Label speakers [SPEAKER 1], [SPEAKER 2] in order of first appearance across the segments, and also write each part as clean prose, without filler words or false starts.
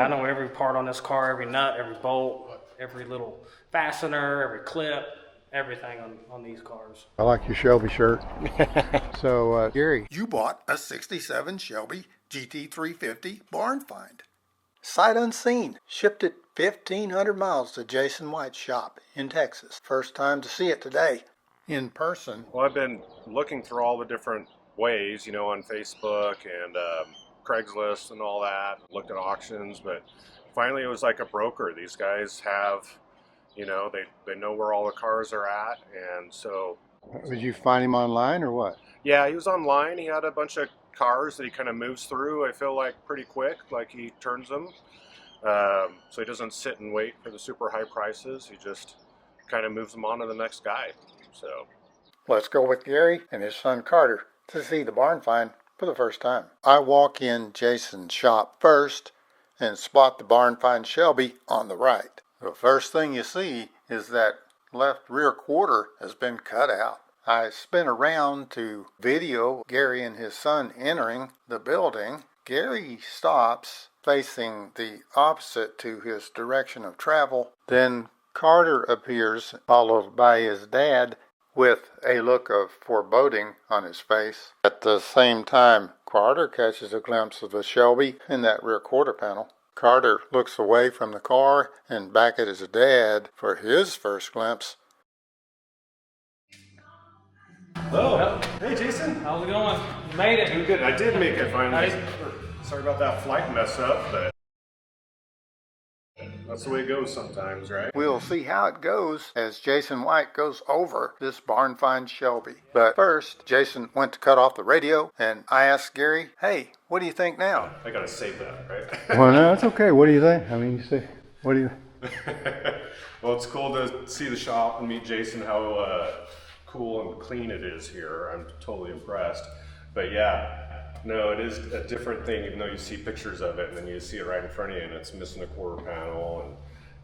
[SPEAKER 1] I know every part on this car, every nut, every bolt, every little fastener, every clip, everything on these cars.
[SPEAKER 2] I like your Shelby shirt. So, Gary.
[SPEAKER 3] You bought a 67 Shelby GT-350 barn find. Sight unseen. Shipped it 1,500 miles to Jason White's shop in Texas. First time to see it today. In person.
[SPEAKER 4] Well, I've been looking through all the different ways, you know, on Facebook and Craigslist and all that. Looked at auctions, but finally it was like a broker. These guys have, you know, they know where all the cars are at, and so.
[SPEAKER 2] Did you find him online or what?
[SPEAKER 4] Yeah, he was online. He had a bunch of cars that he kind of moves through, I feel like, pretty quick, like he turns them. So he doesn't sit and wait for the super high prices. He just kind of moves them on to the next guy. So
[SPEAKER 3] let's go with Gary and his son Carter to see the barn find for the first time. I walk in Jason's shop first and spot the barn find Shelby on the right. The first thing you see is that left rear quarter has been cut out. I spin around to video Gary and his son entering the building. Gary stops facing the opposite to his direction of travel. Then Carter appears, followed by his dad, with a look of foreboding on his face. At the same time, Carter catches a glimpse of the Shelby in that rear quarter panel. Carter looks away from the car and back at his dad for his first glimpse.
[SPEAKER 4] oh, hey Jason.
[SPEAKER 1] How's it going? You made it.
[SPEAKER 4] Doing good. I did make it finally. Sorry about that flight mess up, but that's the way it goes sometimes, right?
[SPEAKER 3] We'll see how it goes as Jason White goes over this barn find Shelby. But first, Jason went to cut off the radio, and I asked Gary, hey, what do you think now?
[SPEAKER 4] I gotta save that, right?
[SPEAKER 2] Well, no, it's okay. What do you think? I mean, you say, what do you?
[SPEAKER 4] Well, it's cool to see the shop and meet Jason, how cool and clean it is here. I'm totally impressed. But yeah, no, it is a different thing, even though you see pictures of it and then you see it right in front of you and it's missing a quarter panel.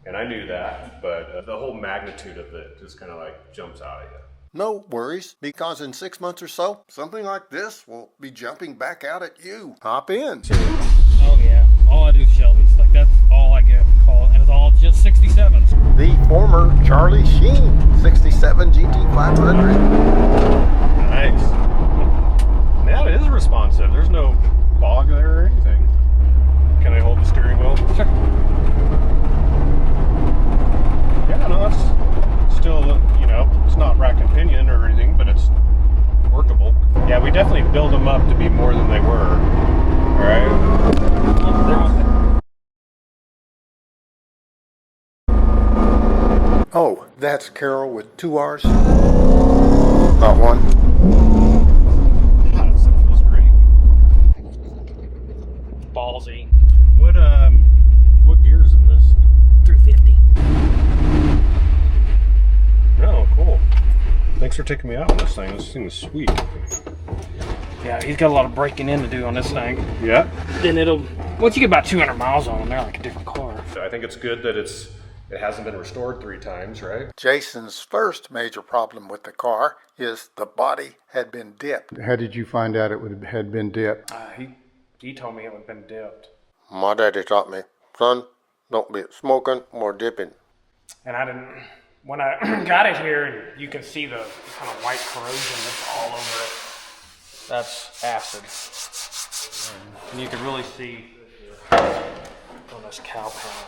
[SPEAKER 4] And I knew that, but the whole magnitude of it just kind of like jumps out at you.
[SPEAKER 3] No worries, because in 6 months or so, something like this will be jumping back out at you. Hop in.
[SPEAKER 1] Oh yeah, all I do is Shelby's. Like that's all I get called, and it's all just 67s.
[SPEAKER 3] The former Charlie Sheen 67 GT500.
[SPEAKER 4] Nice. Yeah, it is responsive. There's no bog there or anything. Can I hold the steering wheel?
[SPEAKER 1] Sure.
[SPEAKER 4] Yeah, no, that's still, you know, it's not rack and pinion or anything, but it's workable. Yeah, we definitely build them up to be more than they were. All right.
[SPEAKER 3] Oh, that's Carol with 2 R's. Not one.
[SPEAKER 4] That feels great.
[SPEAKER 1] Ballsy.
[SPEAKER 4] What gear's in this?
[SPEAKER 1] 350.
[SPEAKER 4] Oh, cool. Thanks for taking me out on this thing. This thing is sweet.
[SPEAKER 1] Yeah, he's got a lot of breaking in to do on this thing.
[SPEAKER 4] Yeah.
[SPEAKER 1] Then once you get about 200 miles on them, they're like a different car.
[SPEAKER 4] I think it's good that it hasn't been restored 3 times, right?
[SPEAKER 3] Jason's first major problem with the car is the body had been dipped.
[SPEAKER 2] How did you find out it had been dipped?
[SPEAKER 1] He told me it had been dipped.
[SPEAKER 3] My daddy taught me, son, don't be smoking or dipping.
[SPEAKER 1] And I didn't, when I got it here, and you can see the kind of white corrosion that's all over it. That's acid. And you can really see on this cow panel,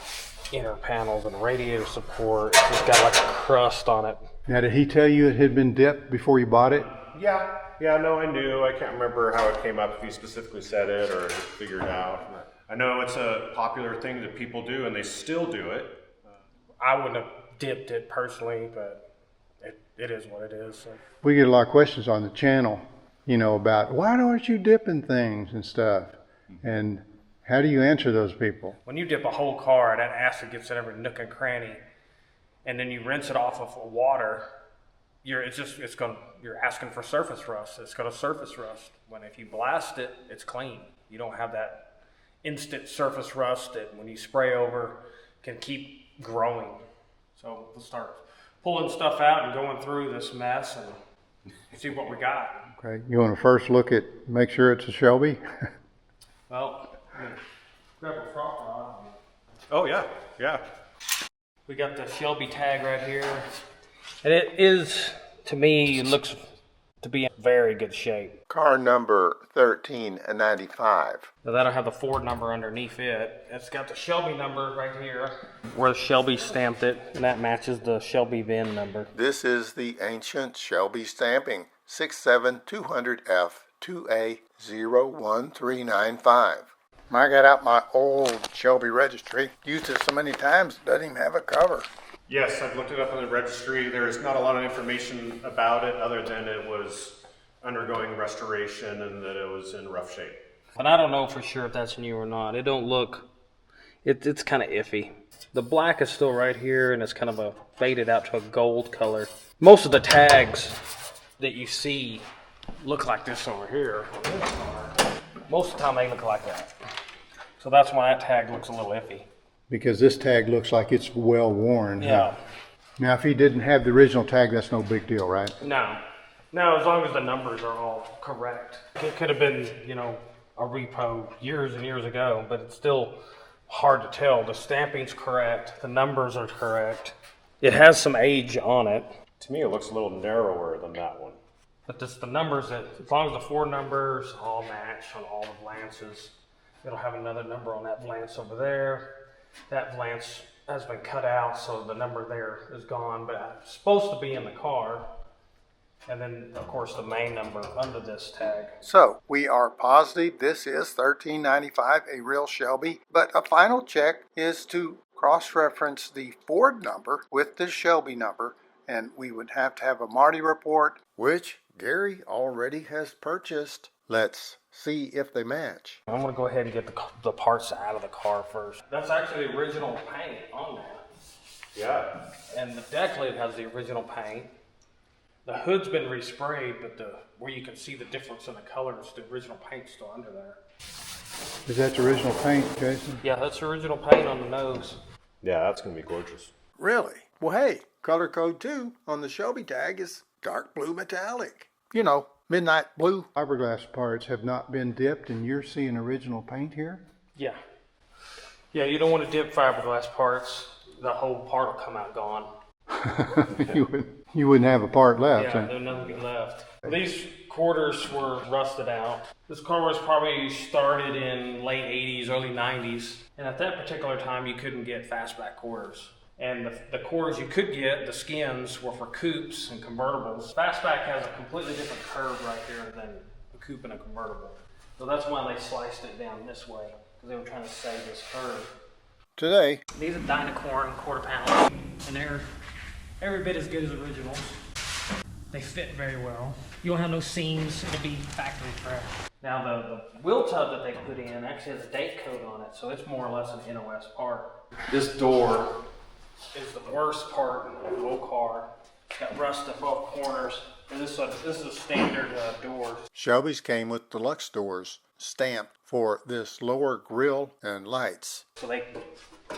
[SPEAKER 1] inner panels and radiator support, it's got like a crust on it.
[SPEAKER 2] Now, did he tell you it had been dipped before you bought it?
[SPEAKER 4] Yeah, no, I knew. I can't remember how it came up, if he specifically said it or just figured it out. I know it's a popular thing that people do, and they still do it.
[SPEAKER 1] I wouldn't have dipped it personally, but it is what it is. So.
[SPEAKER 2] We get a lot of questions on the channel, you know, about why aren't you dipping things and stuff? And how do you answer those people?
[SPEAKER 1] When you dip a whole car, that acid gets in every nook and cranny, and then you rinse it off of water. You're asking for surface rust. It's going to surface rust. When if you blast it, it's clean. You don't have that instant surface rust that when you spray over can keep growing. So we'll start pulling stuff out and going through this mess and see what we got.
[SPEAKER 2] Okay, you want to first look at, make sure it's a Shelby?
[SPEAKER 1] Well, grab a front rod.
[SPEAKER 4] Oh yeah, yeah.
[SPEAKER 1] We got the Shelby tag right here. And it is, to me, it looks to be in very good shape.
[SPEAKER 3] Car number 1395.
[SPEAKER 1] Now that'll have the Ford number underneath it. It's got the Shelby number right here, where Shelby stamped it, and that matches the Shelby VIN number.
[SPEAKER 3] This is the ancient Shelby stamping, 67200F2A01395. I got out my old Shelby registry. Used it so many times, it doesn't even have a cover.
[SPEAKER 4] Yes, I've looked it up on the registry. There is not a lot of information about it other than it was undergoing restoration and that it was in rough shape.
[SPEAKER 1] But I don't know for sure if that's new or not. It don't look, it's kind of iffy. The black is still right here, and it's kind of faded out to a gold color. Most of the tags that you see look like this over here. Most of the time they look like that. So that's why that tag looks a little iffy.
[SPEAKER 2] Because this tag looks like it's well worn.
[SPEAKER 1] Yeah.
[SPEAKER 2] Now, if he didn't have the original tag, that's no big deal, right?
[SPEAKER 1] No, as long as the numbers are all correct. It could have been, a repo years and years ago, but it's still hard to tell. The stamping's correct, the numbers are correct. It has some age on it.
[SPEAKER 4] To me, it looks a little narrower than that one.
[SPEAKER 1] But the numbers, as long as the four numbers all match on all the Lances, it'll have another number on that Lance over there. That Lance has been cut out, so the number there is gone, but it's supposed to be in the car. And then, of course, the main number under this tag.
[SPEAKER 3] So, we are positive this is 1395, a real Shelby, but a final check is to cross-reference the Ford number with the Shelby number, and we would have to have a Marty report, which Gary already has purchased. Let's see if they match.
[SPEAKER 1] I'm going to go ahead and get the parts out of the car first. That's actually the original paint on that.
[SPEAKER 4] Yeah.
[SPEAKER 1] And the deck lid has the original paint. The hood's been resprayed, but where you can see the difference in the colors, the original paint's still under there.
[SPEAKER 2] Is that the original paint, Jason?
[SPEAKER 1] Yeah, that's the original paint on the nose.
[SPEAKER 4] Yeah, that's going to be gorgeous.
[SPEAKER 3] Really? Well, hey, color code 2 on the Shelby tag is dark blue metallic. You know, midnight blue.
[SPEAKER 2] Fiberglass parts have not been dipped, and you're seeing original paint here?
[SPEAKER 1] Yeah. Yeah, you don't want to dip fiberglass parts. The whole part will come out gone.
[SPEAKER 2] You wouldn't have a part left.
[SPEAKER 1] Yeah, there'll nothing be left. These quarters were rusted out. This car was probably started in late 80s, early 90s. And at that particular time, you couldn't get fastback quarters. And the quarters you could get, the skins, were for coupes and convertibles. Fastback has a completely different curve right here than a coupe and a convertible. So that's why they sliced it down this way, because they were trying to save this curve.
[SPEAKER 3] Today,
[SPEAKER 1] These are Dynacorn quarter panels, and they're every bit as good as originals. They fit very well. You won't have no seams, it'll be factory fresh. Now the wheel tub that they put in actually has a date code on it, so it's more or less an NOS part. This door is the worst part of the whole car. It's got rust at both corners, and this is a standard door.
[SPEAKER 3] Shelby's came with deluxe doors stamped for this lower grille and lights.
[SPEAKER 1] So they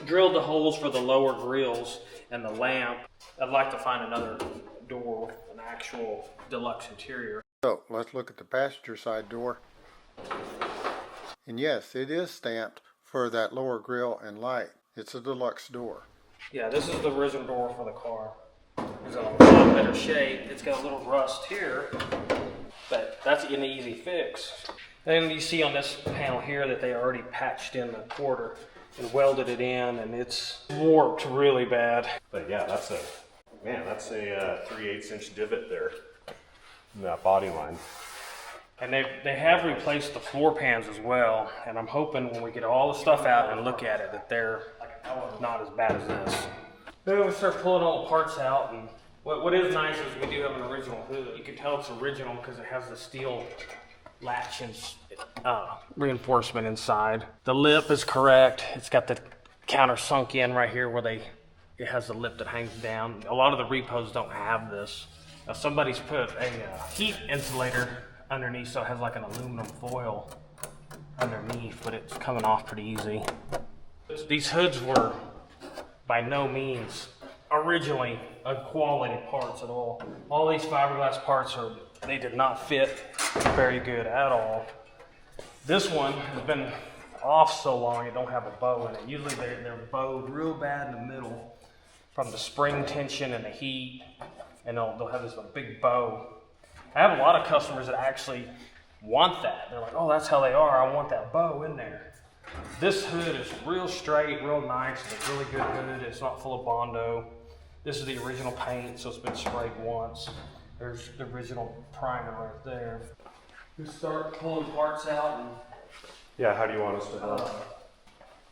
[SPEAKER 1] drilled the holes for the lower grills and the lamp. I'd like to find another door with an actual deluxe interior.
[SPEAKER 3] So let's look at the passenger side door. And yes, it is stamped for that lower grille and light. It's a deluxe door.
[SPEAKER 1] Yeah, this is the original door for the car. It's in a lot better shape. It's got a little rust here, but that's an easy fix. And you see on this panel here that they already patched in the quarter and welded it in, and it's warped really bad.
[SPEAKER 4] But yeah, that's a 3/8 inch divot there in that body line.
[SPEAKER 1] And they have replaced the floor pans as well, and I'm hoping when we get all the stuff out and look at it that they're not as bad as this. Then we start pulling all the parts out, and what is nice is we do have an original hood. You can tell it's original because it has the steel latch and reinforcement inside. The lip is correct. It's got the counter sunk in right here where it has the lip that hangs down. A lot of the repos don't have this. Now somebody's put a heat insulator underneath, so it has like an aluminum foil underneath, but it's coming off pretty easy. These hoods were by no means originally quality parts at all. All these fiberglass parts they did not fit very good at all. This one has been off so long it don't have a bow in it. Usually they're bowed real bad in the middle from the spring tension and the heat, and they'll have this big bow. I have a lot of customers that actually want that. They're like, oh, that's how they are. I want that bow in there. This hood is real straight, real nice. It's a really good hood. It's not full of Bondo. This is the original paint, so it's been sprayed once. There's the original primer right there. We start pulling parts out, and
[SPEAKER 4] Yeah, how do you want us to help?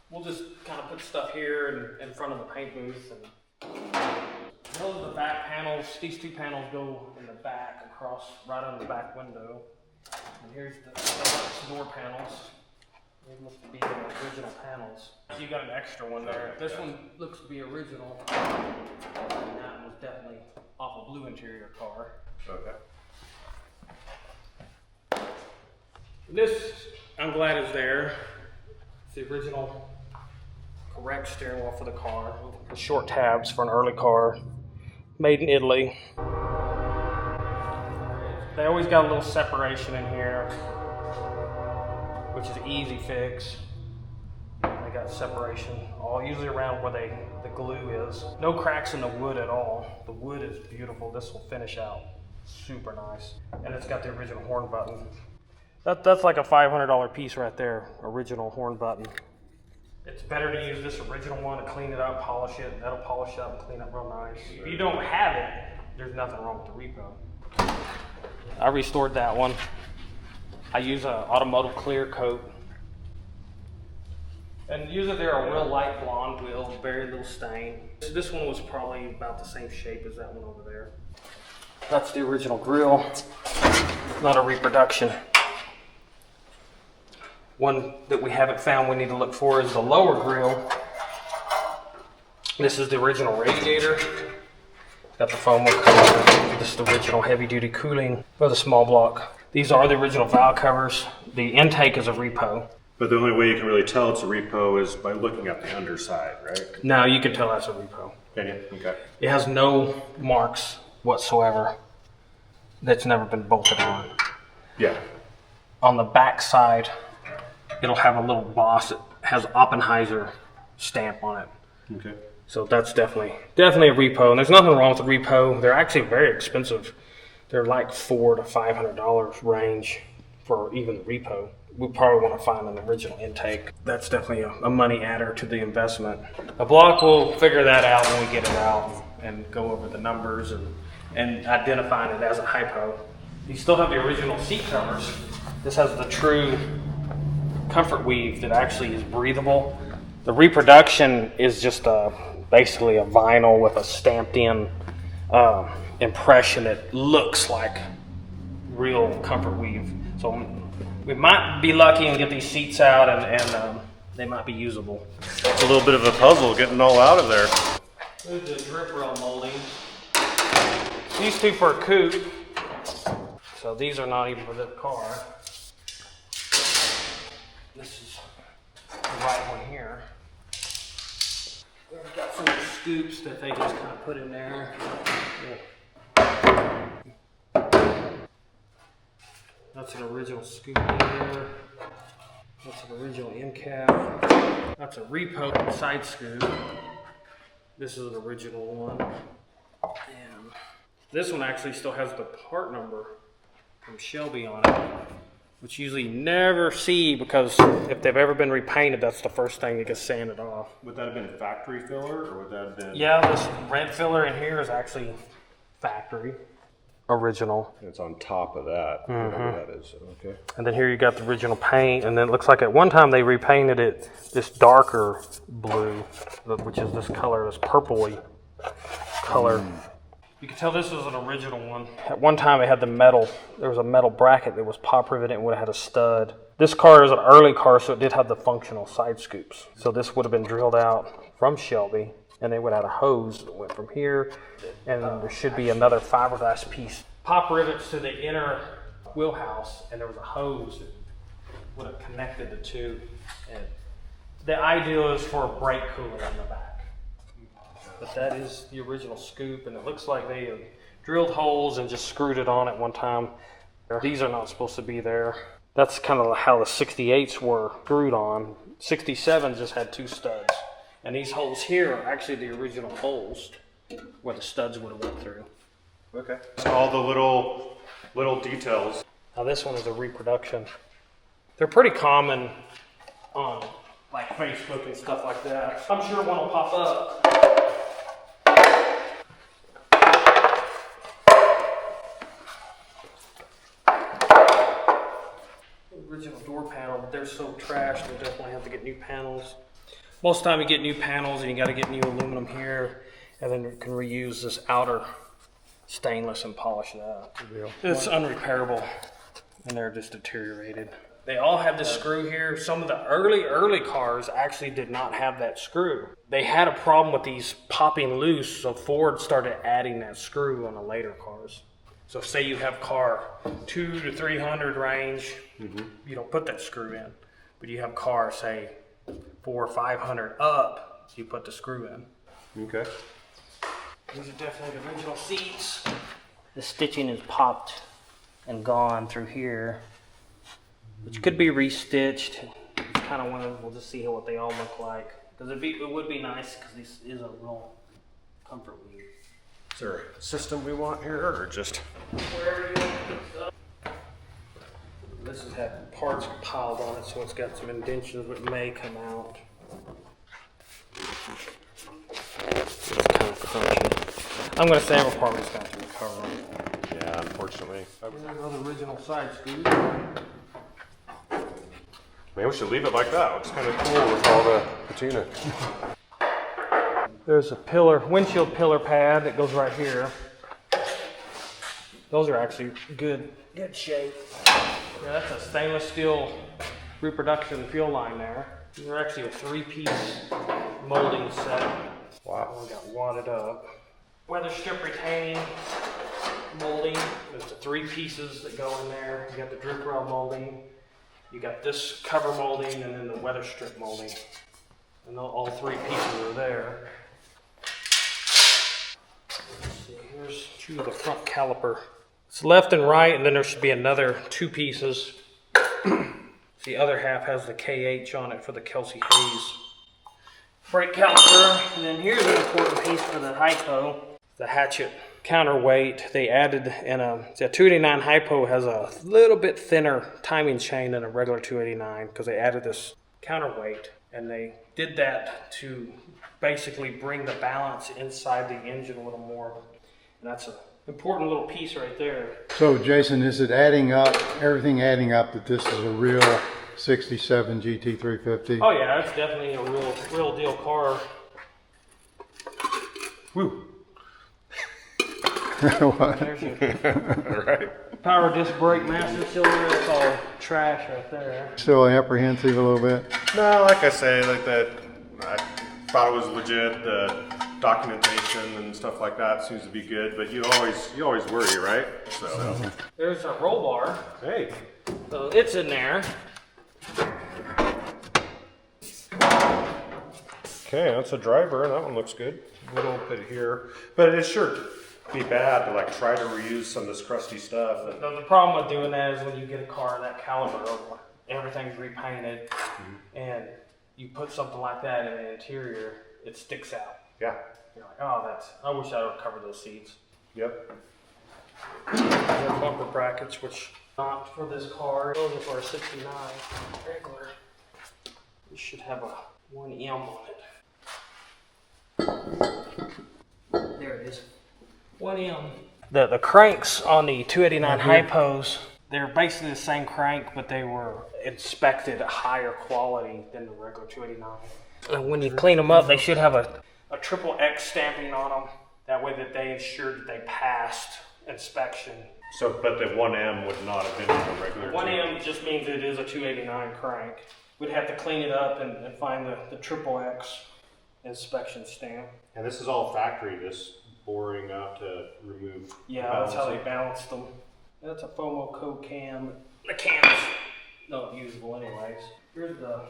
[SPEAKER 1] we'll just kind of put stuff here in front of the paint booth. And those are the back panels. These two panels go in the back across right on the back window. And here's the door panels. These look to be the original panels. So you got an extra one there. This one looks to be original. And that one was definitely off a blue interior car.
[SPEAKER 4] Okay.
[SPEAKER 1] This, I'm glad is there. It's the original correct steering wheel for the car. The short tabs for an early car. Made in Italy. They always got a little separation in here, which is an easy fix. They got separation all usually around where the glue is. No cracks in the wood at all. The wood is beautiful. This will finish out super nice. And it's got the original horn button. That's like a $500 piece right there, original horn button. It's better to use this original one to clean it up, polish it. That'll polish up and clean up real nice. If you don't have it, there's nothing wrong with the repo. I restored that one. I use an automotive clear coat. And usually they're a real light blonde wheel, very little stain. This one was probably about the same shape as that one over there. That's the original grill, not a reproduction. One that we haven't found we need to look for is the lower grill. This is the original radiator. Got the foam cover. This is the original heavy duty cooling for the small block. These are the original valve covers. The intake is a repo.
[SPEAKER 4] But the only way you can really tell it's a repo is by looking at the underside, right?
[SPEAKER 1] Now you can tell that's a repo.
[SPEAKER 4] Can you? Okay.
[SPEAKER 1] It has no marks whatsoever. That's never been bolted on.
[SPEAKER 4] Yeah.
[SPEAKER 1] On the back side, it'll have a little boss that has Oppenheiser stamp on it.
[SPEAKER 4] Okay.
[SPEAKER 1] So that's definitely a repo. And there's nothing wrong with the repo. They're actually very expensive. They're like $400 to $500 range for even the repo. We probably want to find an original intake. That's definitely a money adder to the investment. A block, we'll figure that out when we get it out and go over the numbers and identifying it as a hypo. You still have the original seat covers. This has the true comfort weave that actually is breathable. The reproduction is just basically a vinyl with a stamped in impression that looks like real comfort weave. So we might be lucky and get these seats out and they might be usable.
[SPEAKER 4] It's a little bit of a puzzle getting all out of there.
[SPEAKER 1] There's the drip rail molding. These two for a coupe. So these are not even for the car. This is the right one here. We've got some scoops that they just kind of put in there. That's an original scoop in there. That's an original end cap. That's a repo side scoop. This is an original one. And this one actually still has the part number from Shelby on it, which usually you never see because if they've ever been repainted, that's the first thing that gets sanded off.
[SPEAKER 4] Would that have been factory filler or would that have been?
[SPEAKER 1] Yeah, this red filler in here is actually factory. Original.
[SPEAKER 4] It's on top of that. Whatever that is. Okay.
[SPEAKER 1] And then here you got the original paint, and then it looks like at one time they repainted it this darker blue, which is this color, this purpley color. You can tell this is an original one. At one time it had the metal, there was a metal bracket that was pop riveted and would have had a stud. This car is an early car, so it did have the functional side scoops. So this would have been drilled out from Shelby, and they would have had a hose that went from here, and there should be another fiberglass piece. Pop rivets to the inner wheelhouse, and there was a hose that would have connected the two. And the ideal is for brake cooling in the back. But that is the original scoop, and it looks like they drilled holes and just screwed it on at one time. These are not supposed to be there. That's kind of how the 68s were screwed on. 67s just had 2 studs. And these holes here are actually the original holes where the studs would have went through.
[SPEAKER 4] Okay. All the little details.
[SPEAKER 1] Now this one is a reproduction. They're pretty common on like Facebook and stuff like that. I'm sure one will pop up. Original door panel, but they're so trashed, they definitely have to get new panels. Most of the time you get new panels and you got to get new aluminum here, and then you can reuse this outer stainless and polish that. It's unrepairable, and they're just deteriorated. They all have this screw here. Some of the early cars actually did not have that screw. They had a problem with these popping loose, so Ford started adding that screw on the later cars. So say you have car 200 to 300 range, you don't put that screw in. But you have car, say 400 or 500 up, you put the screw in.
[SPEAKER 4] Okay.
[SPEAKER 1] These are definitely the original seats.
[SPEAKER 5] The stitching is popped and gone through here, which could be restitched. It's kind of one of, we'll just see what they all look like. Because it would be nice, because this is a real comfort weave.
[SPEAKER 4] Is there a system we want here, or just?
[SPEAKER 1] Wherever you want to put stuff. This has had parts piled on it, so it's got some indentions that may come out. It's kind of crunchy. I'm going to say every part is going to recover.
[SPEAKER 4] Yeah, unfortunately.
[SPEAKER 1] There's another original side screw.
[SPEAKER 4] Maybe we should leave it like that. It's kind of cool with all the patina.
[SPEAKER 1] There's a windshield pillar pad that goes right here. Those are actually good shape. Yeah, that's a stainless steel reproduction fuel line there. These are actually a 3-piece molding set.
[SPEAKER 4] Wow.
[SPEAKER 1] All got wadded up. Weather strip retaining molding. There's the 3 pieces that go in there. You got the drip rail molding. You got this cover molding, and then the weather strip molding. And all 3 pieces are there. Let's see, here's 2 of the front caliper. It's left and right, and then there should be another 2 pieces. The other half has the KH on it for the Kelsey Hayes brake caliper. And then here's an important piece for the hypo, the hatchet counterweight. They added in the 289 hypo has a little bit thinner timing chain than a regular 289 because they added this counterweight, and they did that to basically bring the balance inside the engine a little more. And that's an important little piece right there.
[SPEAKER 2] So Jason, is it adding up, everything adding up that this is a real 67 GT-350?
[SPEAKER 1] Oh yeah, it's definitely a real deal car.
[SPEAKER 4] Woo.
[SPEAKER 2] What?
[SPEAKER 1] There's your
[SPEAKER 4] All right.
[SPEAKER 1] power disc brake master cylinder. It's all trash right there.
[SPEAKER 2] Still apprehensive a little bit?
[SPEAKER 4] No, like I say, like that. I thought it was legit. The documentation and stuff like that seems to be good, but you always worry, right? So.
[SPEAKER 1] There's a roll bar.
[SPEAKER 4] Hey.
[SPEAKER 1] So it's in there.
[SPEAKER 4] Okay, that's a driver. That one looks good. A little bit here, but it sure be bad to like try to reuse some of this crusty stuff. And
[SPEAKER 1] The problem with doing that is when you get a car that caliber, everything's repainted, and you put something like that in the interior, it sticks out.
[SPEAKER 4] yeah.
[SPEAKER 1] You're like, oh, I wish I would cover those seats.
[SPEAKER 4] Yep.
[SPEAKER 1] They're bumper brackets, which not for this car. Those are for a 69 regular. You should have a 1M on it. There it is. 1M. The cranks on the 289 hypos, they're basically the same crank, but they were inspected at higher quality than the regular 289. And when you clean them up, they should have a triple X stamping on them. That way that they ensured that they passed inspection.
[SPEAKER 4] So, but the 1M would not have been in the regular.
[SPEAKER 1] 1M just means it is a 289 crank. We'd have to clean it up and find the triple X inspection stamp.
[SPEAKER 4] And this is all factory. This boring out to remove.
[SPEAKER 1] Yeah, that's how they balanced them. That's a FOMO code cam. The cam's not usable anyways. Here's the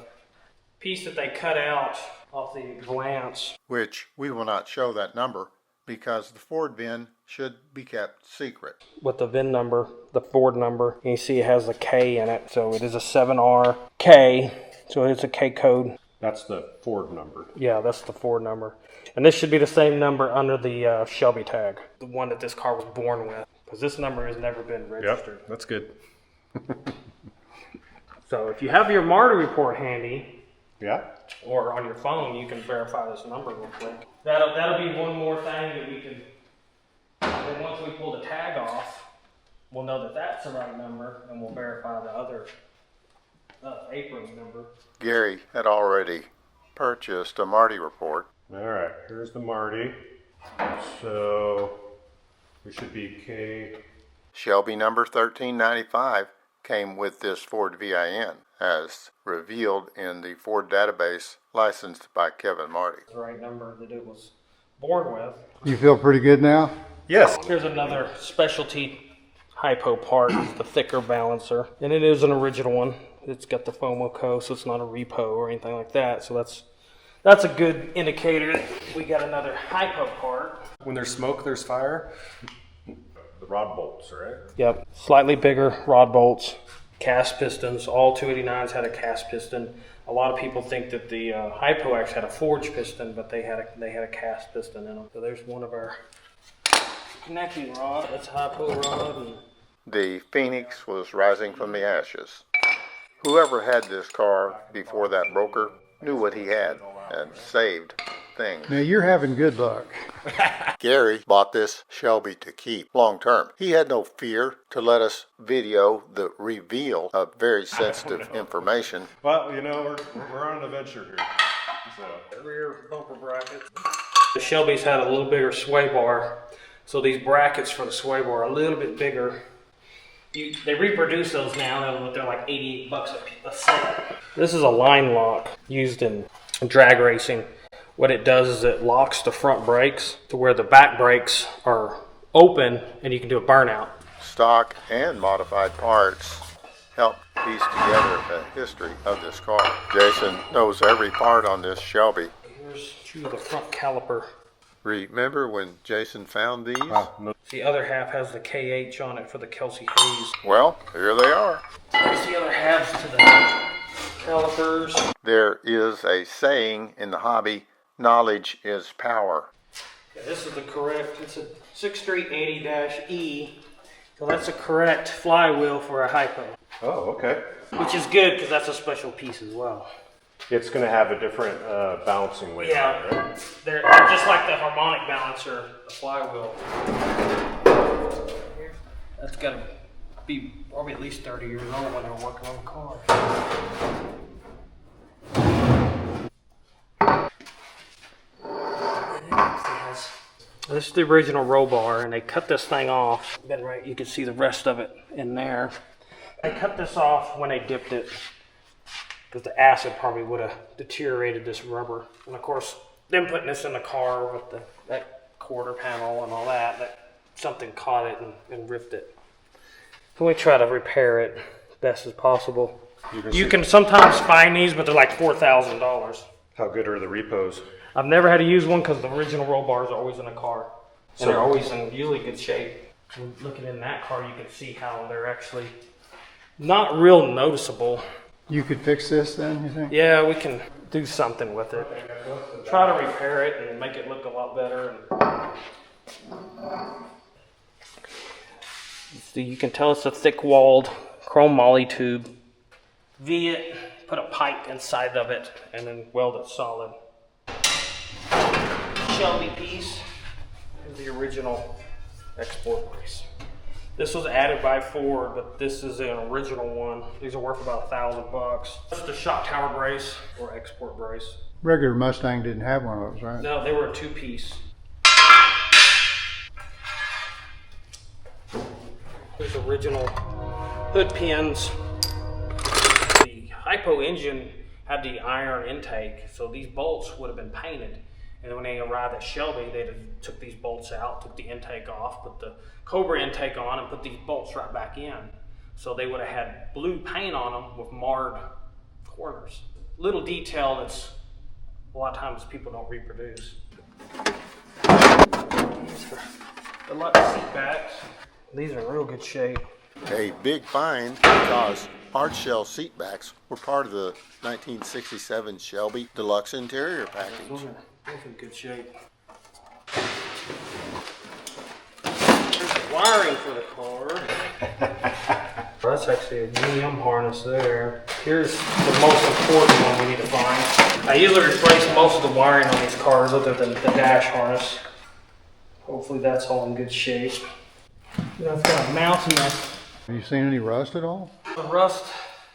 [SPEAKER 1] piece that they cut out off the glance.
[SPEAKER 3] which we will not show that number because the Ford VIN should be kept secret.
[SPEAKER 5] With the VIN number, the Ford number, and you see it has a K in it, so it is a 7RK, so it's a K code.
[SPEAKER 4] That's the Ford number.
[SPEAKER 5] Yeah, that's the Ford number. And this should be the same number under the Shelby tag, the one that this car was born with, because this number has never been registered.
[SPEAKER 4] Yep, that's good.
[SPEAKER 5] So if you have your Marty report handy,
[SPEAKER 4] Yeah.
[SPEAKER 5] or on your phone, you can verify this number real quick. That'll be one more thing that we can, then once we pull the tag off, we'll know that that's the right number, and we'll verify the other apron number.
[SPEAKER 3] Gary had already purchased a Marty report.
[SPEAKER 4] All right, here's the Marty. So it should be K.
[SPEAKER 3] Shelby number 1395 came with this Ford VIN, as revealed in the Ford database licensed by Kevin Marty.
[SPEAKER 5] The right number that it was born with.
[SPEAKER 2] You feel pretty good now?
[SPEAKER 4] Yes.
[SPEAKER 5] Here's another specialty hypo part, it's the thicker balancer, and it is an original one. It's got the FOMO, so it's not a repo or anything like that. So that's a good indicator that we got another hypo part.
[SPEAKER 4] When there's smoke, there's fire. The rod bolts, right?
[SPEAKER 5] Yep, slightly bigger rod bolts, cast pistons. All 289s had a cast piston. A lot of people think that the hypo actually had a forged piston, but they had a cast piston in them. So there's one of our connecting rod. That's a hypo rod. And
[SPEAKER 3] The Phoenix was rising from the ashes. Whoever had this car before that broker knew what he had and saved things.
[SPEAKER 2] Now you're having good luck.
[SPEAKER 3] Gary bought this Shelby to keep long term. He had no fear to let us video the reveal of very sensitive information.
[SPEAKER 4] Well, you know, we're on an adventure here. So.
[SPEAKER 5] rear bumper brackets. The Shelby's had a little bigger sway bar, so these brackets for the sway bar are a little bit bigger. They reproduce those now, they're like $88 a set. This is a line lock used in drag racing. What it does is it locks the front brakes to where the back brakes are open and you can do a burnout.
[SPEAKER 3] Stock and modified parts help piece together the history of this car. Jason knows every part on this Shelby.
[SPEAKER 5] Here's the front caliper.
[SPEAKER 3] Remember when Jason found these?
[SPEAKER 5] The other half has the KH on it for the Kelsey Hayes.
[SPEAKER 3] Well, here they are.
[SPEAKER 5] There's the other halves to the calipers.
[SPEAKER 3] There is a saying in the hobby, knowledge is power.
[SPEAKER 5] Yeah, this is the correct, it's a 6380-E. So that's a correct flywheel for a hypo,
[SPEAKER 4] Oh, okay.
[SPEAKER 5] which is good because that's a special piece as well.
[SPEAKER 4] It's going to have a different balancing weight.
[SPEAKER 5] Yeah,
[SPEAKER 4] Right?
[SPEAKER 5] they're just like the harmonic balancer, the flywheel. That's got to be probably at least 30 years old when they were working on the car. This is the original roll bar, and they cut this thing off. Then right, you can see the rest of it in there. They cut this off when they dipped it, because the acid probably would have deteriorated this rubber. And of course, them putting this in the car with that quarter panel and all that something caught it and ripped it. So we try to repair it best as possible. You can sometimes find these, but they're like $4,000.
[SPEAKER 4] How good are the repos?
[SPEAKER 5] I've never had to use one because the original roll bars are always in the car. And they're always in really good shape. And looking in that car, you can see how they're actually not real noticeable.
[SPEAKER 2] You could fix this then, you think?
[SPEAKER 5] Yeah, we can do something with it. Try to repair it and make it look a lot better. So you can tell it's a thick-walled chrome moly tube. V it, put a pipe inside of it, and then weld it solid. Shelby piece is the original export brace. This was added by Ford, but this is an original one. These are worth about $1,000. This is the shock tower brace or export brace.
[SPEAKER 2] Regular Mustang didn't have one of those, right?
[SPEAKER 5] No, they were a two-piece. There's original hood pins. The hypo engine had the iron intake, so these bolts would have been painted. And when they arrived at Shelby, they took these bolts out, took the intake off, put the Cobra intake on, and put these bolts right back in. So they would have had blue paint on them with marred corners. Little detail that's a lot of times people don't reproduce. A lot of seat backs. These are in real good shape.
[SPEAKER 3] A big find because hard shell seat backs were part of the 1967 Shelby Deluxe Interior
[SPEAKER 5] Those
[SPEAKER 3] package.
[SPEAKER 5] are in good shape. There's the wiring for the car. That's actually a GM harness there. Here's the most important one we need to find. I usually replace most of the wiring on these cars other than the dash harness. Hopefully that's all in good shape. Then I've got a mount in that.
[SPEAKER 2] Have you seen any rust at all?
[SPEAKER 5] The rust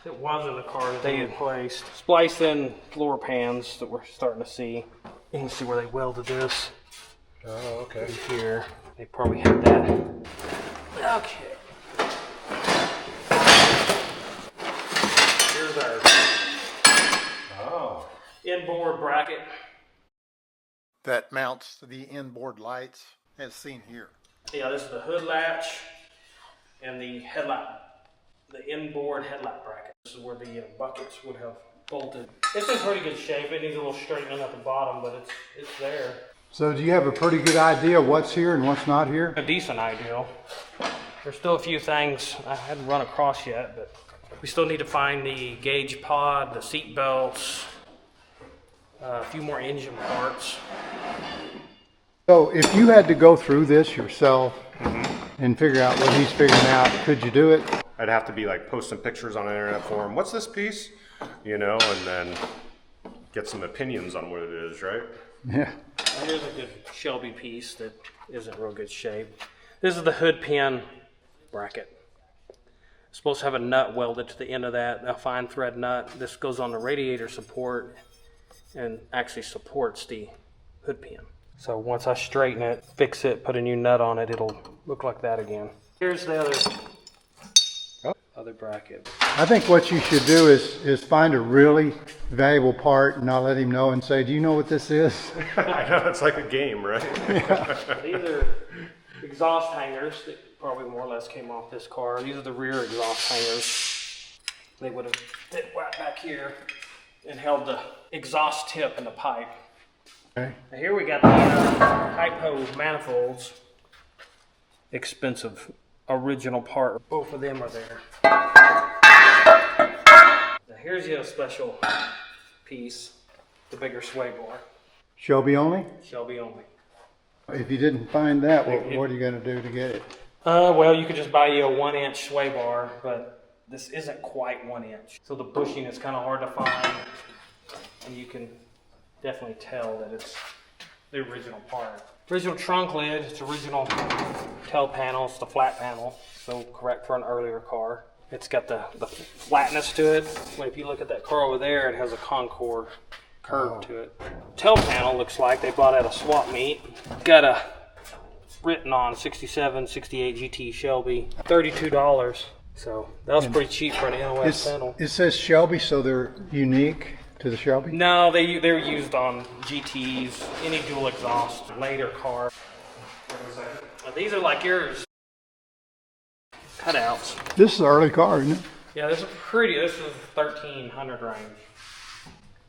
[SPEAKER 5] that was in the car that they replaced. Spliced in floor pans that we're starting to see. You can see where they welded this.
[SPEAKER 4] Oh, okay.
[SPEAKER 5] Here. They probably had that. Okay. Here's our inboard bracket.
[SPEAKER 3] That mounts the inboard lights as seen here.
[SPEAKER 5] Yeah, this is the hood latch and the headlight, the inboard headlight bracket. This is where the buckets would have bolted. It's in pretty good shape. It needs a little straightening at the bottom, but it's there.
[SPEAKER 2] So do you have a pretty good idea what's here and what's not here?
[SPEAKER 5] A decent idea. There's still a few things I hadn't run across yet, but we still need to find the gauge pod, the seat belts, a few more engine parts.
[SPEAKER 2] So if you had to go through this yourself and figure out what he's figuring out, could you do it?
[SPEAKER 4] I'd have to be like posting pictures on an internet forum. What's this piece? You know, and then get some opinions on what it is, right?
[SPEAKER 2] Yeah.
[SPEAKER 5] Here's a good Shelby piece that isn't real good shape. This is the hood pin bracket. It's supposed to have a nut welded to the end of that, a fine thread nut. This goes on the radiator support and actually supports the hood pin. So once I straighten it, fix it, put a new nut on it, it'll look like that again. Here's the other bracket.
[SPEAKER 2] I think what you should do is find a really valuable part and not let him know and say, do you know what this is?
[SPEAKER 4] I know, it's like a game, right?
[SPEAKER 5] These are exhaust hangers that probably more or less came off this car. These are the rear exhaust hangers. They would have fit right back here and held the exhaust tip in the pipe.
[SPEAKER 2] Okay.
[SPEAKER 5] Now here we got the hypo manifolds. Expensive original part. Both of them are there. Now here's your special piece, the bigger sway bar.
[SPEAKER 2] Shelby only?
[SPEAKER 5] Shelby only.
[SPEAKER 2] If you didn't find that, what are you going to do to get it?
[SPEAKER 5] Well, you could just buy you a 1-inch sway bar, but this isn't quite 1 inch. So the bushing is kind of hard to find, and you can definitely tell that it's the original part. Original trunk lid, it's original tail panel, it's the flat panel, so correct for an earlier car. It's got the flatness to it. Well, if you look at that car over there, it has a Concord curve to it. Tail panel looks like they bought at a swap meet. Got a written on 67, 68 GT Shelby, $32. So that was pretty cheap for an NOS panel.
[SPEAKER 2] It says Shelby, so they're unique to the Shelby?
[SPEAKER 5] No, they're used on GTs, any dual exhaust, later car. These are like yours. Cutouts.
[SPEAKER 2] This is an early car, isn't it?
[SPEAKER 5] Yeah, this is 1300 range.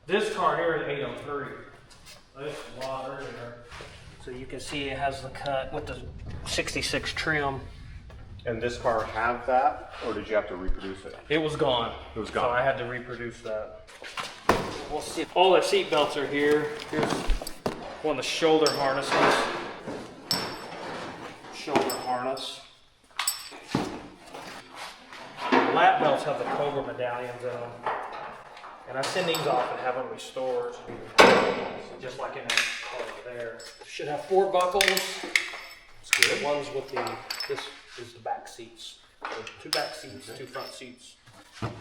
[SPEAKER 5] This car here is 803. This is a lot earlier. So you can see it has the cut with the 66 trim.
[SPEAKER 4] And this car have that, or did you have to reproduce it?
[SPEAKER 5] It was gone.
[SPEAKER 4] It was gone.
[SPEAKER 5] So I had to reproduce that. We'll see. All the seat belts are here. Here's one of the shoulder harnesses. Shoulder harness. The lap belts have the Cobra medallions in them. And I send these off and have them restored. Just like in that car there. Should have 4 buckles.
[SPEAKER 4] That's good.
[SPEAKER 5] The ones with this is the back seats. So 2 back seats, 2 front seats.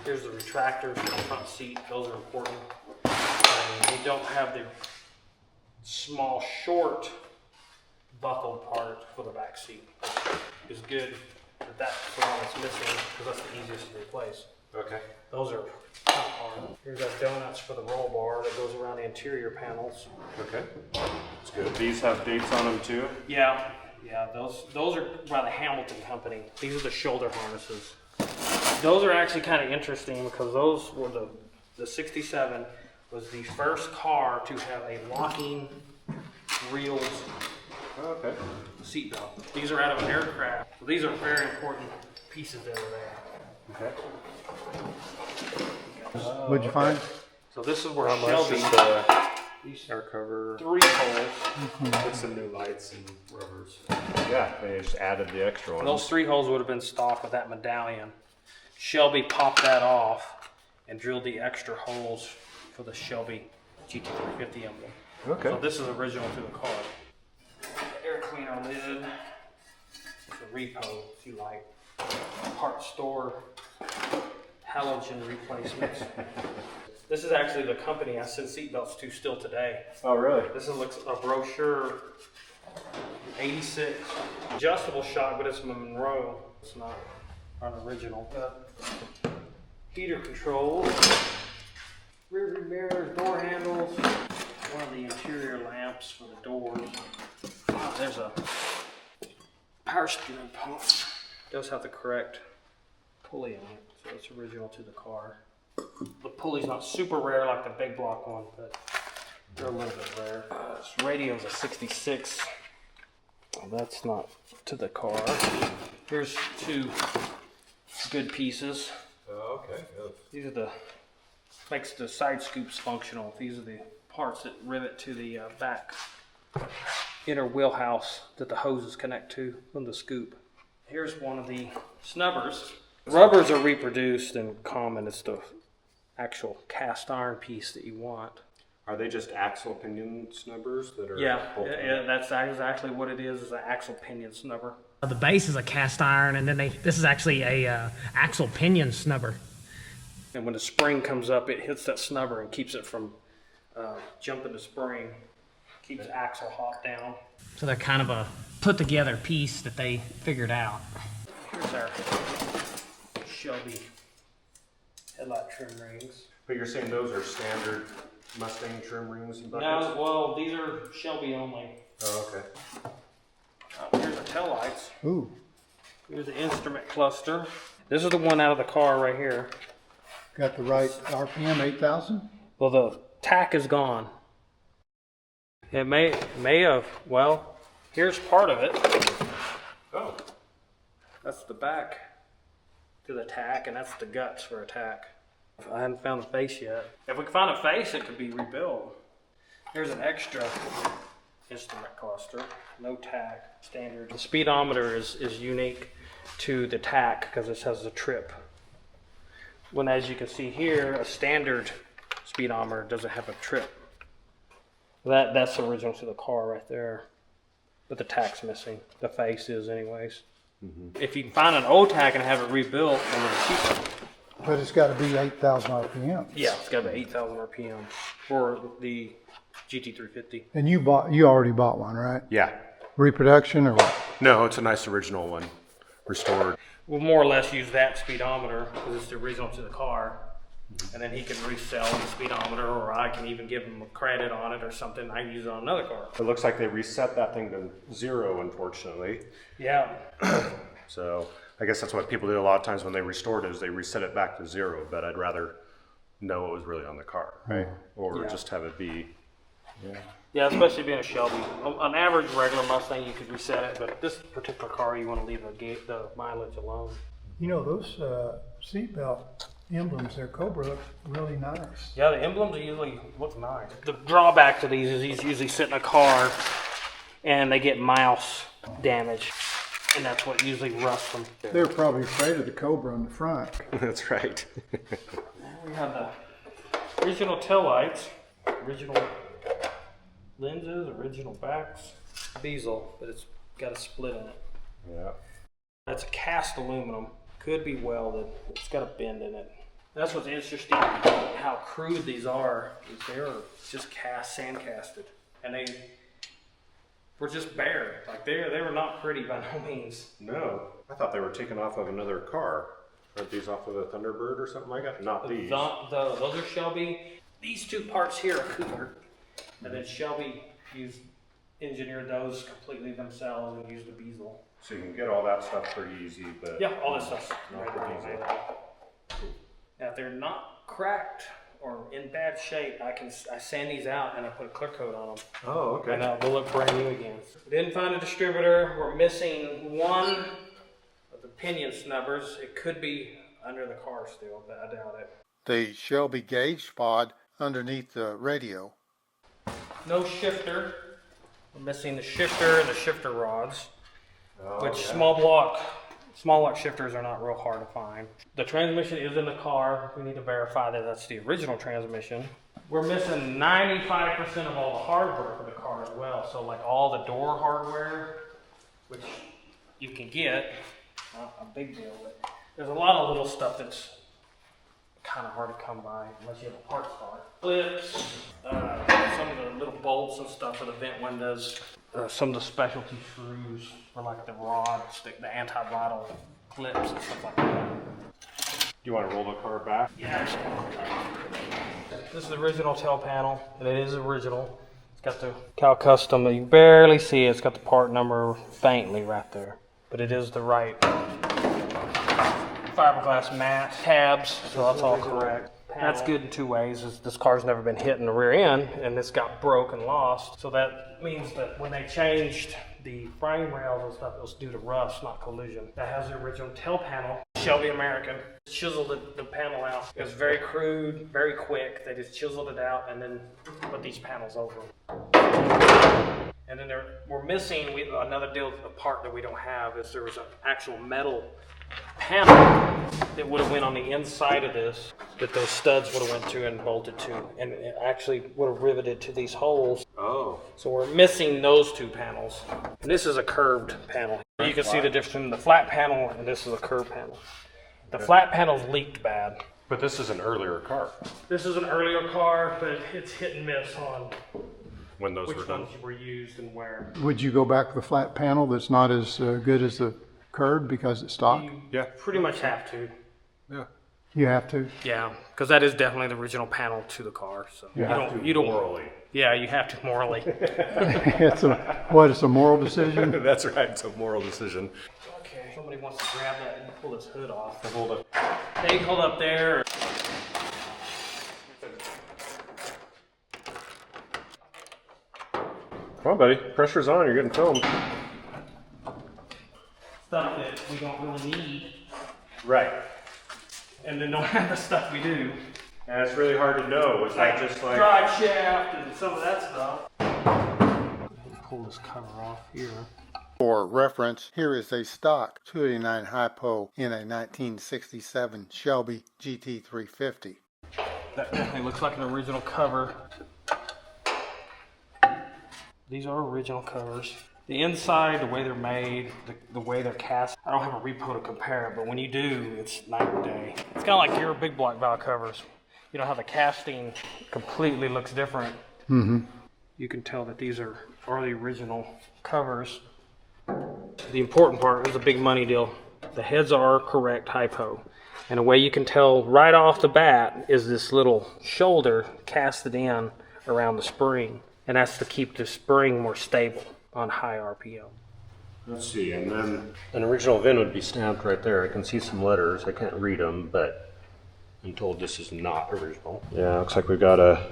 [SPEAKER 5] Here's the retractors for the front seat. Those are important. And we don't have the small, short buckled part for the back seat. It's good that that's the one that's missing because that's the easiest to replace.
[SPEAKER 4] Okay.
[SPEAKER 5] Those are kind of hard. Here's our donuts for the roll bar that goes around the interior panels.
[SPEAKER 4] Okay. That's good. These have dates on them too?
[SPEAKER 5] Yeah, those are by the Hamilton company. These are the shoulder harnesses. Those are actually kind of interesting because those were the 67 was the first car to have a locking reels
[SPEAKER 4] Okay.
[SPEAKER 1] seat belt. These are out of an aircraft. So these are very important pieces that are there.
[SPEAKER 4] Okay.
[SPEAKER 2] What'd you find?
[SPEAKER 1] So this is where
[SPEAKER 4] How much
[SPEAKER 1] Shelby,
[SPEAKER 4] is the
[SPEAKER 1] these
[SPEAKER 4] air cover?
[SPEAKER 1] 3 holes.
[SPEAKER 4] With some new lights and rubbers. Yeah, they just added the extra one.
[SPEAKER 1] Those 3 holes would have been stock with that medallion. Shelby popped that off and drilled the extra holes for the Shelby GT-350 emblem.
[SPEAKER 4] Okay.
[SPEAKER 1] So this is original to the car. Air cleaner lid. It's a repo, if you like. Part store. Halogen replacements. This is actually the company I send seatbelts to still today.
[SPEAKER 4] Oh, really?
[SPEAKER 1] This is looks a brochure. 86 adjustable shock, but it's Monroe. It's not an original. Heater controls, rear view mirrors, door handles. One of the interior lamps for the doors. Wow, there's a power steering pump. Does have the correct pulley on it, so it's original to the car. The pulley's not super rare like the big block one, but they're a little bit rare. This radio's a 66. Well, that's not to the car. Here's 2 good pieces.
[SPEAKER 4] Oh, okay. Good.
[SPEAKER 1] These are the, makes the side scoops functional. These are the parts that rivet to the back inner wheelhouse that the hoses connect to from the scoop. Here's one of the snubbers. Rubbers are reproduced and common. It's the actual cast iron piece that you want.
[SPEAKER 4] Are they just axle pinion snubbers that are?
[SPEAKER 1] Yeah, that's exactly what it is an axle pinion snubber.
[SPEAKER 6] The base is a cast iron, and then this is actually a axle pinion snubber.
[SPEAKER 1] And when the spring comes up, it hits that snubber and keeps it from jumping the spring. Keeps the axle hot down.
[SPEAKER 6] So they're kind of a put together piece that they figured out.
[SPEAKER 1] Here's our Shelby headlight trim rings.
[SPEAKER 4] But you're saying those are standard Mustang trim rings and buckets?
[SPEAKER 1] No, well, these are Shelby only.
[SPEAKER 4] Oh, okay.
[SPEAKER 1] Here's the tail lights.
[SPEAKER 2] Ooh,
[SPEAKER 1] Here's the instrument cluster. This is the one out of the car right here.
[SPEAKER 2] got the right RPM, 8,000?
[SPEAKER 1] Well, the tack is gone. It may have, well, here's part of it.
[SPEAKER 4] Oh.
[SPEAKER 1] That's the back to the tack, and that's the guts for a tack. I haven't found the face yet. If we can find a face, it could be rebuilt. Here's an extra instrument cluster, no tack, standard. The speedometer is unique to the tack because this has a trip. When, as you can see here, a standard speedometer doesn't have a trip. That's original to the car right there, but the tack's missing. The face is, anyways. If you can find an old tack and have it rebuilt, then it's cheaper.
[SPEAKER 2] But it's got to be 8,000 RPM.
[SPEAKER 1] Yeah, it's got to be 8,000 RPM for the GT-350.
[SPEAKER 2] And you already bought one, right?
[SPEAKER 4] Yeah.
[SPEAKER 2] Reproduction or what?
[SPEAKER 4] No, it's a nice original one. Restored.
[SPEAKER 1] We'll more or less use that speedometer because it's the original to the car. And then he can resell the speedometer, or I can even give him a credit on it or something. I can use it on another car.
[SPEAKER 4] It looks like they reset that thing to 0, unfortunately.
[SPEAKER 1] Yeah.
[SPEAKER 4] So I guess that's what people do a lot of times when they restore it, is they reset it back to 0. But I'd rather know what was really on the car, right? Or
[SPEAKER 1] Yeah.
[SPEAKER 4] just have it be.
[SPEAKER 1] Yeah, especially being a Shelby. An average regular Mustang, you could reset it, but this particular car, you want to leave the mileage alone.
[SPEAKER 2] You know, those seatbelt emblems, they're Cobra, look really nice.
[SPEAKER 1] Yeah, the emblems usually look nice. The drawback to these is these usually sit in a car and they get mouse damage, and that's what usually rusts them.
[SPEAKER 2] They're probably afraid of the Cobra on the front.
[SPEAKER 4] That's right.
[SPEAKER 1] We have the original taillights, original lenses, original backs, diesel, but it's got a split in it.
[SPEAKER 4] Yeah.
[SPEAKER 1] That's a cast aluminum, could be welded, it's got a bend in it. That's what's interesting, how crude these are, is they're just sand casted. And they were just bare, like they were not pretty by no means.
[SPEAKER 4] No, I thought they were taken off of another car. Aren't these off of a Thunderbird or something like that? Not these.
[SPEAKER 1] Those are Shelby. These 2 parts here are Cooper. And then Shelby engineered those completely themselves and used a bezel.
[SPEAKER 4] So you can get all that stuff pretty easy, but
[SPEAKER 1] Yeah, all this stuff's
[SPEAKER 4] not
[SPEAKER 1] right
[SPEAKER 4] pretty
[SPEAKER 1] there.
[SPEAKER 4] easy.
[SPEAKER 1] Now, if they're not cracked
[SPEAKER 5] or in bad shape, I sand these out and I put a clear coat on them.
[SPEAKER 4] Oh, okay.
[SPEAKER 5] And they'll look brand new again. Didn't find a distributor. We're missing one of the pinion snubbers. It could be under the car still, but I doubt it.
[SPEAKER 3] The Shelby gauge pod underneath the radio.
[SPEAKER 5] No shifter. We're missing the shifter and the shifter rods, which
[SPEAKER 4] yeah.
[SPEAKER 5] small block shifters are not real hard to find. The transmission is in the car. We need to verify that that's the original transmission. We're missing 95% of all the hardware for the car as well. So like all the door hardware, which you can get, not a big deal, but there's a lot of little stuff that's kind of hard to come by unless you have a parts car. Clips, some of the little bolts and stuff for the vent windows, some of the specialty screws for like the rods, the anti-rattle clips and stuff like that.
[SPEAKER 4] Do you want to roll the car back?
[SPEAKER 5] Yeah. This is the original tail panel, and it is original. It's got the Cal Custom. You barely see it. It's got the part number faintly right there, but it is the right fiberglass mat tabs, so that's all correct. That's good in two ways. Is this car's never been hit in the rear end, and this got broke and lost. So that means that when they changed the frame rails and stuff, it was due to rust, not collision. That has the original tail panel. Shelby American chiseled the panel out. It was very crude, very quick. They just chiseled it out and then put these panels over them. And then we're missing another part that we don't have is there was an actual metal panel that would have went on the inside of this that those studs would have went to and bolted to, and it actually would have riveted to these holes.
[SPEAKER 4] Oh.
[SPEAKER 5] So we're missing those two panels. And this is a curved panel. You can see the difference between the flat panel and this is a curved panel. The flat panel's leaked bad.
[SPEAKER 4] But this is an earlier car.
[SPEAKER 5] This is an earlier car, but it's hit and miss on
[SPEAKER 4] When those were
[SPEAKER 5] which
[SPEAKER 4] done.
[SPEAKER 5] ones were used and where.
[SPEAKER 2] Would you go back to the flat panel that's not as good as the curved because it's stock?
[SPEAKER 4] Yeah.
[SPEAKER 5] Pretty much have to.
[SPEAKER 4] Yeah.
[SPEAKER 2] You have to.
[SPEAKER 5] Yeah, because that is definitely the original panel to the car. So
[SPEAKER 2] You have
[SPEAKER 5] you don't
[SPEAKER 4] morally.
[SPEAKER 5] Yeah, you have to morally.
[SPEAKER 2] It's a moral decision?
[SPEAKER 4] That's right. It's a moral decision.
[SPEAKER 5] Okay. Somebody wants to grab that and pull this hood off.
[SPEAKER 4] Hold it.
[SPEAKER 5] They hold up there.
[SPEAKER 4] Come on, buddy. Pressure's on. You're getting filmed.
[SPEAKER 5] Stuff that we don't really need,
[SPEAKER 4] Right.
[SPEAKER 5] and then don't have the stuff we do.
[SPEAKER 4] And it's really hard to know. Was that just like...
[SPEAKER 5] drive shaft and some of that stuff. Pull this cover off here.
[SPEAKER 3] For reference, here is a stock 289 hypo in a 1967 Shelby GT-350.
[SPEAKER 5] That definitely looks like an original cover. These are original covers. The inside, the way they're made, the way they're cast, I don't have a repo to compare it, but when you do, it's night and day. It's kind of like your big block valve covers. You know how the casting completely looks different.
[SPEAKER 2] Mm-hmm.
[SPEAKER 5] You can tell that these are the original covers. The important part is a big money deal. The heads are correct hypo. And the way you can tell right off the bat is this little shoulder casted in around the spring. And that's to keep the spring more stable on high RPM.
[SPEAKER 4] Let's see, and then an original VIN would be stamped right there. I can see some letters. I can't read them, but I'm told this is not original. Yeah, looks like we've got a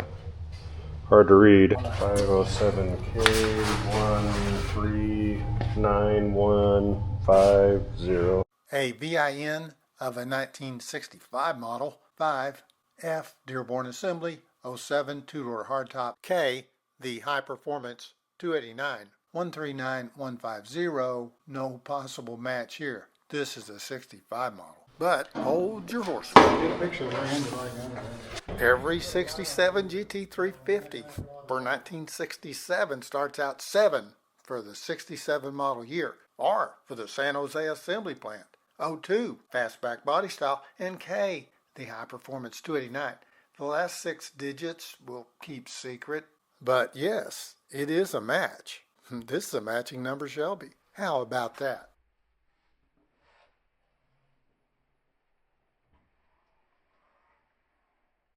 [SPEAKER 4] hard to read 507K139150.
[SPEAKER 3] A VIN of a 1965 model 5 F Dearborn Assembly 07 two-door hardtop K, the high performance 289 139150. No possible match here. This is a 65 model. But hold your horses. Every 67 GT-350 for 1967 starts out 7 for the 67 model year, R for the San Jose assembly plant, 02 fastback body style, and K the high performance 289. The last 6 digits we'll keep secret, but yes, it is a match. This is a matching number Shelby. How about that?